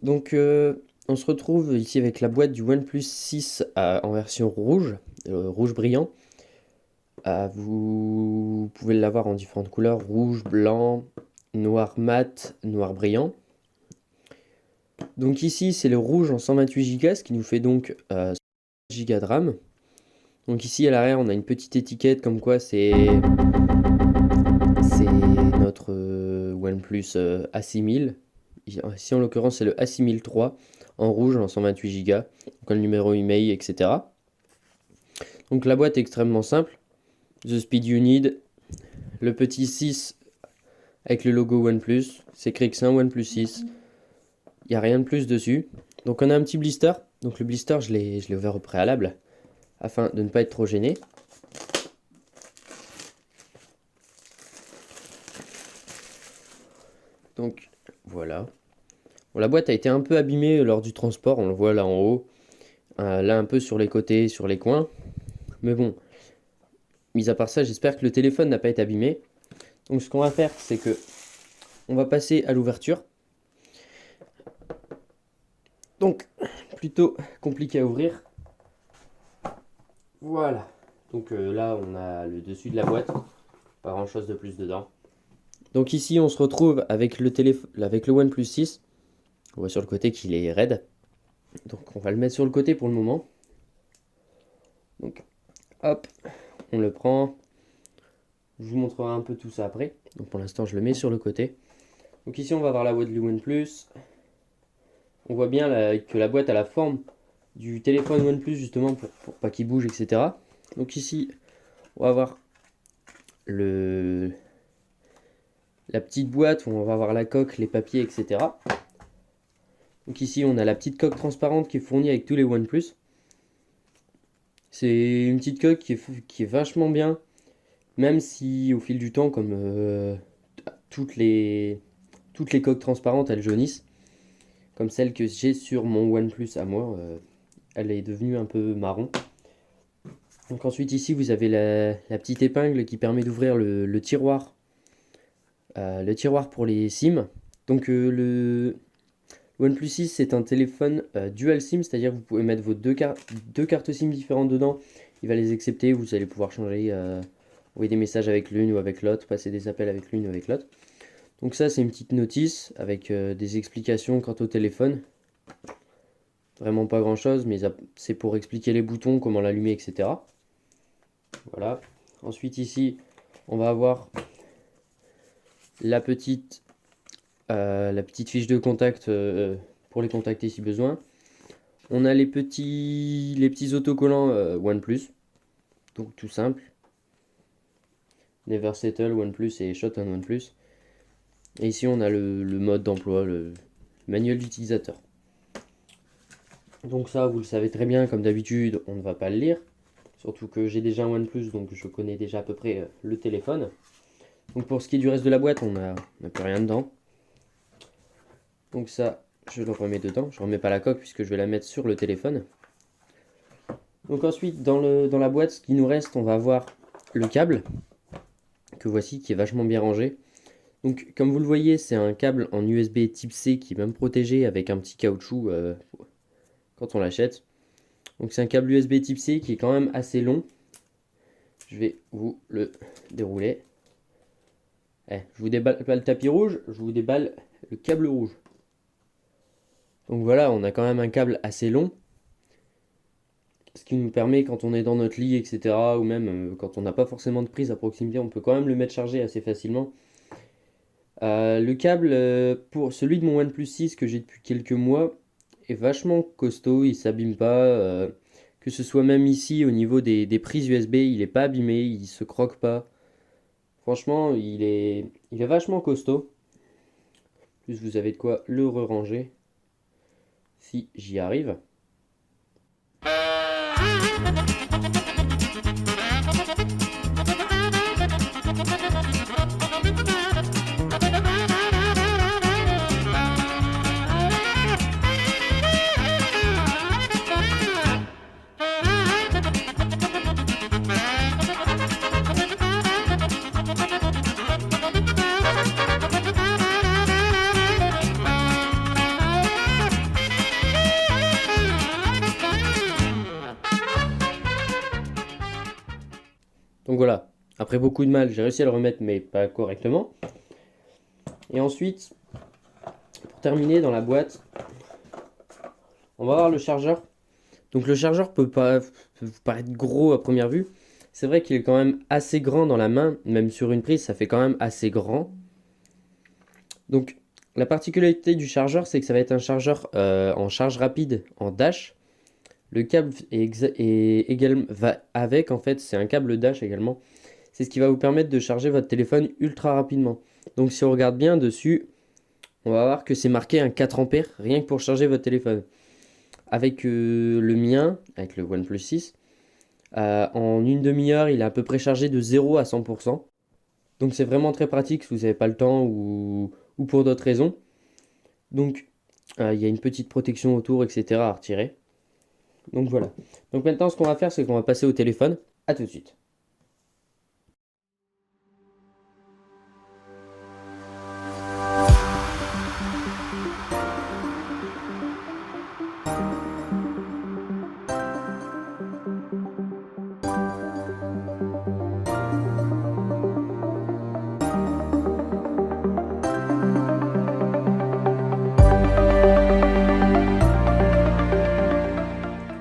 Donc, on se retrouve ici avec la boîte du OnePlus 6 en version rouge, rouge brillant. Vous pouvez l'avoir en différentes couleurs, rouge, blanc, noir mat, noir brillant. Donc ici, c'est le rouge en 128 Go, ce qui nous fait donc 100 Go de RAM. Donc ici, à l'arrière, on a une petite étiquette comme quoi c'est notre OnePlus A6000. Ici, en l'occurrence, c'est le A6003 en rouge en 128 Go. Donc le numéro email, etc. Donc la boîte est extrêmement simple. The speed you need. Le petit 6 avec le logo OnePlus. C'est écrit que c'est un OnePlus 6. Il n'y a rien de plus dessus. Donc on a un petit blister. Donc le blister, je l'ai ouvert au préalable afin de ne pas être trop gêné. Donc voilà. Bon, la boîte a été un peu abîmée lors du transport, on le voit là en haut. Là un peu sur les côtés, sur les coins. Mais bon, mis à part ça, j'espère que le téléphone n'a pas été abîmé. Donc ce qu'on va faire, c'est que on va passer à l'ouverture. Donc, plutôt compliqué à ouvrir. Voilà. Donc là, on a le dessus de la boîte. Pas grand chose de plus dedans. Donc ici, on se retrouve avec le OnePlus 6. On voit sur le côté qu'il est raide. Donc on va le mettre sur le côté pour le moment. Donc hop, on le prend. Je vous montrerai un peu tout ça après. Donc pour l'instant, je le mets sur le côté. Donc ici, on va avoir la boîte du OnePlus. On voit bien que la boîte a la forme du téléphone OnePlus justement pour pas qu'il bouge, etc. Donc ici, on va avoir la petite boîte où on va avoir la coque, les papiers, etc. Donc ici, on a la petite coque transparente qui est fournie avec tous les OnePlus. C'est une petite coque qui est vachement bien, même si au fil du temps, comme toutes les coques transparentes, elles jaunissent. Comme celle que j'ai sur mon OnePlus à moi, elle est devenue un peu marron. Donc ensuite ici, vous avez la petite épingle qui permet d'ouvrir le tiroir. Le tiroir pour les SIM. Donc le OnePlus 6, c'est un téléphone dual SIM, c'est-à-dire que vous pouvez mettre vos deux cartes SIM différentes dedans. Il va les accepter, vous allez pouvoir changer, envoyer des messages avec l'une ou avec l'autre, passer des appels avec l'une ou avec l'autre. Donc ça, c'est une petite notice avec des explications quant au téléphone. Vraiment pas grand-chose, mais c'est pour expliquer les boutons, comment l'allumer, etc. Voilà. Ensuite ici, on va avoir la petite fiche de contact pour les contacter si besoin. On a les petits autocollants OnePlus. Donc tout simple. Never Settle OnePlus et Shot on OnePlus. Et ici on a le mode d'emploi, le manuel d'utilisateur. Donc ça, vous le savez très bien, comme d'habitude, on ne va pas le lire. Surtout que j'ai déjà un OnePlus, donc je connais déjà à peu près le téléphone. Donc pour ce qui est du reste de la boîte, on n'a plus rien dedans. Donc ça, je le remets dedans. Je ne remets pas la coque puisque je vais la mettre sur le téléphone. Donc ensuite, dans la boîte, ce qui nous reste, on va avoir le câble. Que voici, qui est vachement bien rangé. Donc comme vous le voyez, c'est un câble en USB type C qui est même protégé avec un petit caoutchouc quand on l'achète. Donc c'est un câble USB type C qui est quand même assez long. Je vais vous le dérouler. Je vous déballe pas le tapis rouge, je vous déballe le câble rouge. Donc voilà, on a quand même un câble assez long. Ce qui nous permet, quand on est dans notre lit, etc., ou même quand on n'a pas forcément de prise à proximité, on peut quand même le mettre chargé assez facilement. Le câble, pour celui de mon OnePlus 6 que j'ai depuis quelques mois, est vachement costaud, il s'abîme pas. Que ce soit même ici, au niveau des prises USB, il n'est pas abîmé, il se croque pas. Franchement, il est vachement costaud. En plus, vous avez de quoi le re-ranger. Si j'y arrive. voilà, après beaucoup de mal, j'ai réussi à le remettre, mais pas correctement. Et ensuite, pour terminer dans la boîte, on va voir le chargeur. Donc le chargeur peut vous paraître gros à première vue. C'est vrai qu'il est quand même assez grand dans la main, même sur une prise, ça fait quand même assez grand. Donc la particularité du chargeur, c'est que ça va être un chargeur en charge rapide, en dash. Le câble également va avec, en fait, c'est un câble dash également. C'est ce qui va vous permettre de charger votre téléphone ultra rapidement. Donc si on regarde bien dessus, on va voir que c'est marqué un 4 ampères rien que pour charger votre téléphone. Avec le mien, avec le OnePlus 6, en une demi-heure, il est à peu près chargé de 0 à 100%. Donc c'est vraiment très pratique si vous n'avez pas le temps ou pour d'autres raisons. Donc il y a une petite protection autour, etc. à retirer. Donc voilà. Donc maintenant ce qu'on va faire, c'est qu'on va passer au téléphone. A tout de suite.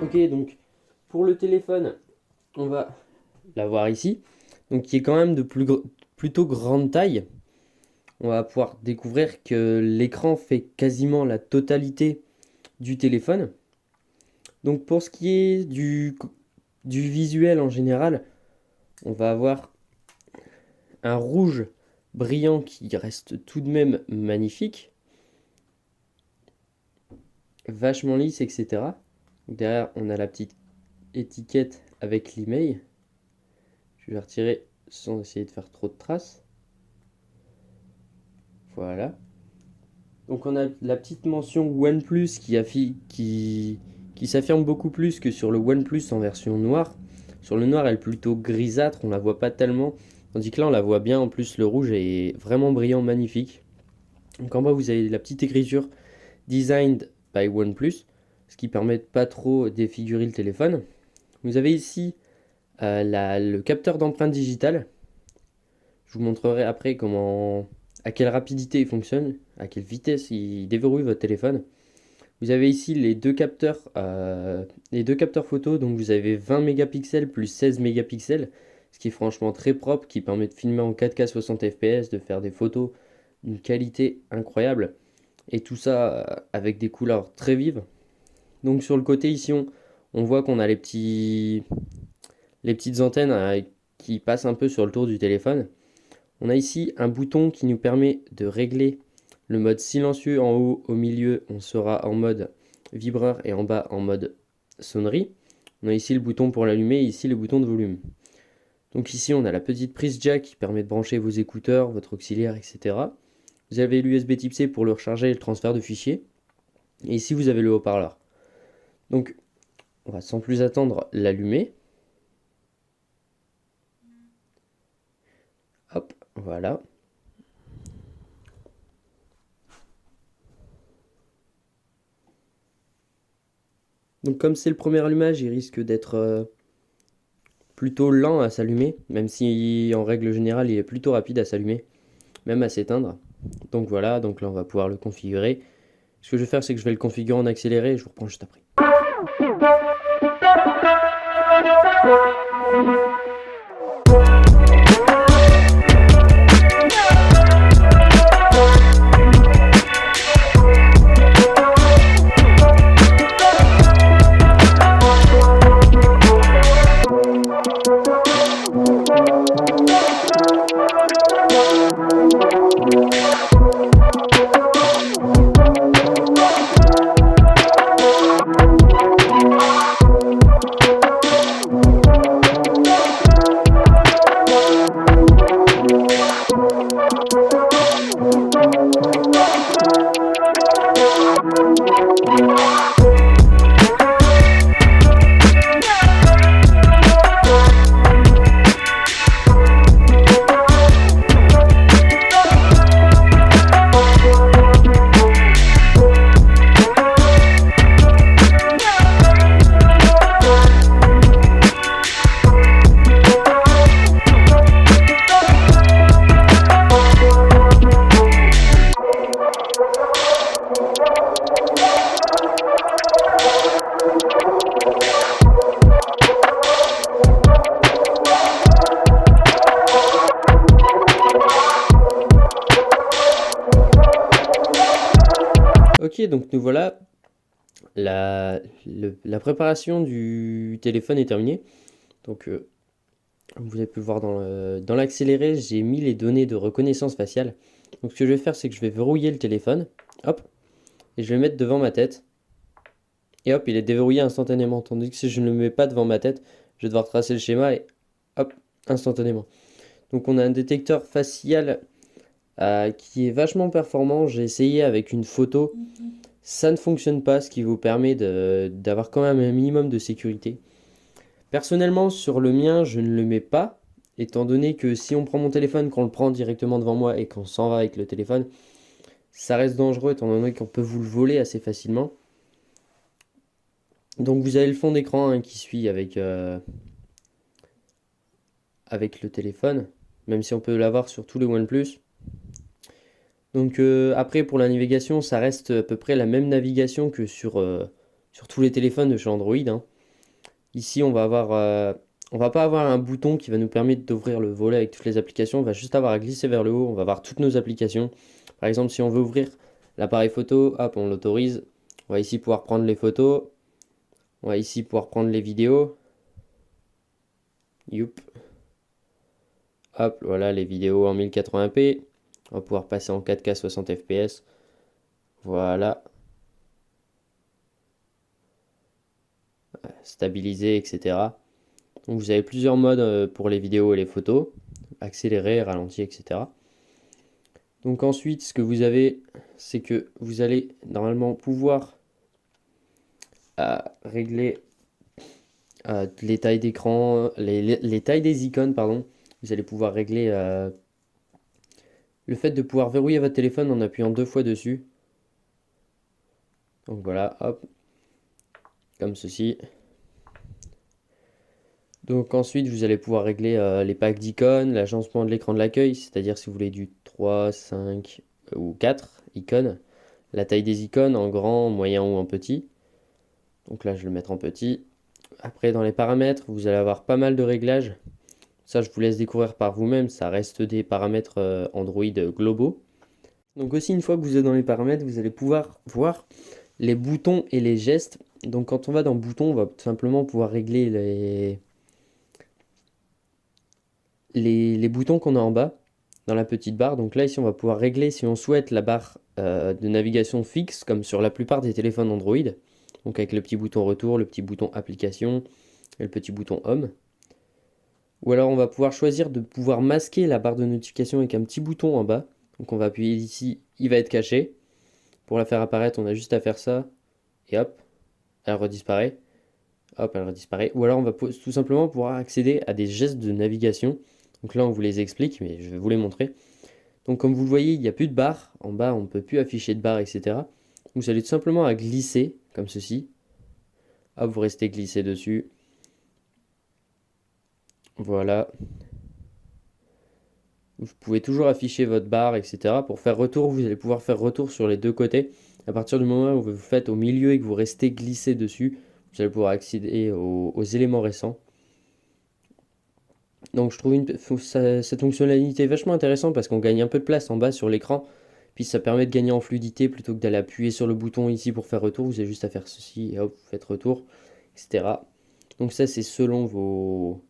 Ok, donc pour le téléphone, on va l'avoir ici, donc qui est quand même de plutôt grande taille. On va pouvoir découvrir que l'écran fait quasiment la totalité du téléphone. Donc pour ce qui est du visuel en général, on va avoir un rouge brillant qui reste tout de même magnifique, vachement lisse, etc. Derrière, on a la petite étiquette avec l'email. Je vais retirer sans essayer de faire trop de traces. Voilà. Donc on a la petite mention OnePlus qui s'affirme beaucoup plus que sur le OnePlus en version noire. Sur le noir, elle est plutôt grisâtre, on la voit pas tellement. Tandis que là, on la voit bien. En plus, le rouge est vraiment brillant, magnifique. Donc en bas, vous avez la petite écriture Designed by OnePlus, ce qui permet de pas trop défigurer le téléphone. Vous avez ici le capteur d'empreinte digitale. Je vous montrerai après à quelle rapidité il fonctionne, à quelle vitesse il déverrouille votre téléphone. Vous avez ici les deux capteurs photo, donc vous avez 20 mégapixels plus 16 mégapixels, ce qui est franchement très propre, qui permet de filmer en 4K 60 fps, de faire des photos d'une qualité incroyable, et tout ça avec des couleurs très vives. Donc sur le côté ici, on voit qu'on a les petites antennes qui passent un peu sur le tour du téléphone. On a ici un bouton qui nous permet de régler le mode silencieux en haut. Au milieu, on sera en mode vibreur et en bas en mode sonnerie. On a ici le bouton pour l'allumer et ici le bouton de volume. Donc ici, on a la petite prise jack qui permet de brancher vos écouteurs, votre auxiliaire, etc. Vous avez l'USB type C pour le recharger et le transfert de fichiers. Et ici, vous avez le haut-parleur. Donc, on va sans plus attendre l'allumer. Hop, voilà. Donc comme c'est le premier allumage, il risque d'être plutôt lent à s'allumer, même si en règle générale il est plutôt rapide à s'allumer, même à s'éteindre. Donc voilà, donc là on va pouvoir le configurer. Ce que je vais faire, c'est que je vais le configurer en accéléré et je vous reprends juste après. Ok, donc nous voilà, la préparation du téléphone est terminée. Donc vous avez pu le voir dans l'accéléré, j'ai mis les données de reconnaissance faciale. Donc ce que je vais faire, c'est que je vais verrouiller le téléphone, hop, et je vais le mettre devant ma tête. Et hop, il est déverrouillé instantanément. Tandis que si je ne le mets pas devant ma tête, je vais devoir tracer le schéma et hop, instantanément. Donc on a un détecteur facial qui est vachement performant. J'ai essayé avec une photo. Ça ne fonctionne pas, ce qui vous permet d'avoir quand même un minimum de sécurité. Personnellement, sur le mien, je ne le mets pas, étant donné que si on prend mon téléphone, qu'on le prend directement devant moi et qu'on s'en va avec le téléphone, ça reste dangereux étant donné qu'on peut vous le voler assez facilement. Donc vous avez le fond d'écran hein, qui suit avec le téléphone, même si on peut l'avoir sur tous les OnePlus. Donc après pour la navigation, ça reste à peu près la même navigation que sur tous les téléphones de chez Android, hein. Ici on va pas avoir un bouton qui va nous permettre d'ouvrir le volet avec toutes les applications, on va juste avoir à glisser vers le haut, on va voir toutes nos applications. Par exemple si on veut ouvrir l'appareil photo, hop on l'autorise, on va ici pouvoir prendre les photos, on va ici pouvoir prendre les vidéos. Youp. Hop, voilà les vidéos en 1080p. On va pouvoir passer en 4K 60 fps. Voilà. Stabiliser, etc. Donc vous avez plusieurs modes pour les vidéos et les photos. Accéléré, ralenti, etc. Donc ensuite, ce que vous avez, c'est que vous allez normalement pouvoir régler les tailles d'écran, les tailles des icônes, pardon. Vous allez pouvoir régler le fait de pouvoir verrouiller votre téléphone en appuyant 2 fois dessus. Donc voilà, hop, comme ceci. Donc ensuite, vous allez pouvoir régler les packs d'icônes, l'agencement de l'écran de l'accueil, c'est-à-dire si vous voulez du 3, 5 ou 4 icônes. La taille des icônes en grand, moyen ou en petit. Donc là, je vais le mettre en petit. Après, dans les paramètres, vous allez avoir pas mal de réglages. Ça, je vous laisse découvrir par vous-même. Ça reste des paramètres Android globaux. Donc aussi, une fois que vous êtes dans les paramètres, vous allez pouvoir voir les boutons et les gestes. Donc quand on va dans boutons, on va tout simplement pouvoir régler les boutons qu'on a en bas, dans la petite barre. Donc là, ici, on va pouvoir régler si on souhaite la barre de navigation fixe, comme sur la plupart des téléphones Android. Donc avec le petit bouton retour, le petit bouton application et le petit bouton home. Ou alors on va pouvoir choisir de pouvoir masquer la barre de notification avec un petit bouton en bas. Donc on va appuyer ici, il va être caché. Pour la faire apparaître, on a juste à faire ça. Et hop, elle redisparaît. Hop, elle redisparaît. Ou alors on va tout simplement pouvoir accéder à des gestes de navigation. Donc là on vous les explique, mais je vais vous les montrer. Donc comme vous le voyez, il n'y a plus de barre. En bas, on ne peut plus afficher de barre, etc. Vous allez tout simplement à glisser, comme ceci. Hop, vous restez glissé dessus. Voilà. Vous pouvez toujours afficher votre barre, etc. Pour faire retour, vous allez pouvoir faire retour sur les deux côtés. À partir du moment où vous faites au milieu et que vous restez glissé dessus, vous allez pouvoir accéder aux éléments récents. Donc je trouve cette fonctionnalité vachement intéressante parce qu'on gagne un peu de place en bas sur l'écran. Puis ça permet de gagner en fluidité plutôt que d'aller appuyer sur le bouton ici pour faire retour. Vous avez juste à faire ceci et hop, vous faites retour, etc. Donc ça c'est selon vos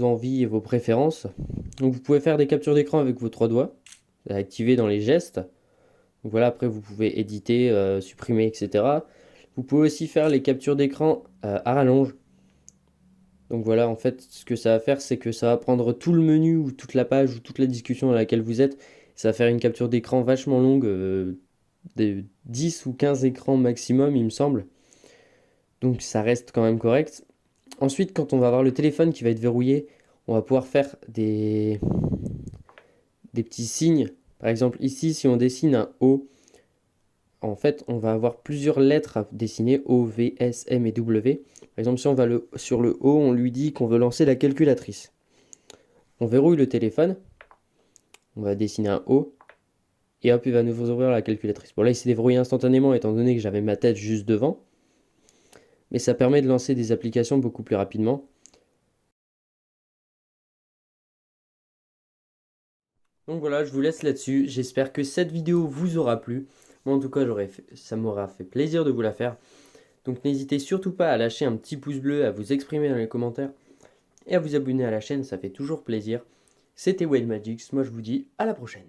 envies et vos préférences. Donc vous pouvez faire des captures d'écran avec vos 3 doigts, activer dans les gestes. Donc voilà, après vous pouvez éditer, supprimer, etc. Vous pouvez aussi faire les captures d'écran à rallonge. Donc voilà, en fait, ce que ça va faire, c'est que ça va prendre tout le menu ou toute la page ou toute la discussion dans laquelle vous êtes. Ça va faire une capture d'écran vachement longue, de 10 ou 15 écrans maximum, il me semble. Donc ça reste quand même correct. Ensuite, quand on va avoir le téléphone qui va être verrouillé, on va pouvoir faire des petits signes. Par exemple, ici, si on dessine un O, en fait, on va avoir plusieurs lettres à dessiner, O, V, S, M et W. Par exemple, si on va sur le O, on lui dit qu'on veut lancer la calculatrice. On verrouille le téléphone, on va dessiner un O, et hop, il va nous ouvrir la calculatrice. Bon, là, il s'est déverrouillé instantanément, étant donné que j'avais ma tête juste devant. Mais ça permet de lancer des applications beaucoup plus rapidement. Donc voilà, je vous laisse là-dessus. J'espère que cette vidéo vous aura plu. Moi en tout cas, ça m'aura fait plaisir de vous la faire. Donc n'hésitez surtout pas à lâcher un petit pouce bleu, à vous exprimer dans les commentaires et à vous abonner à la chaîne, ça fait toujours plaisir. C'était Wade Magix, moi je vous dis à la prochaine.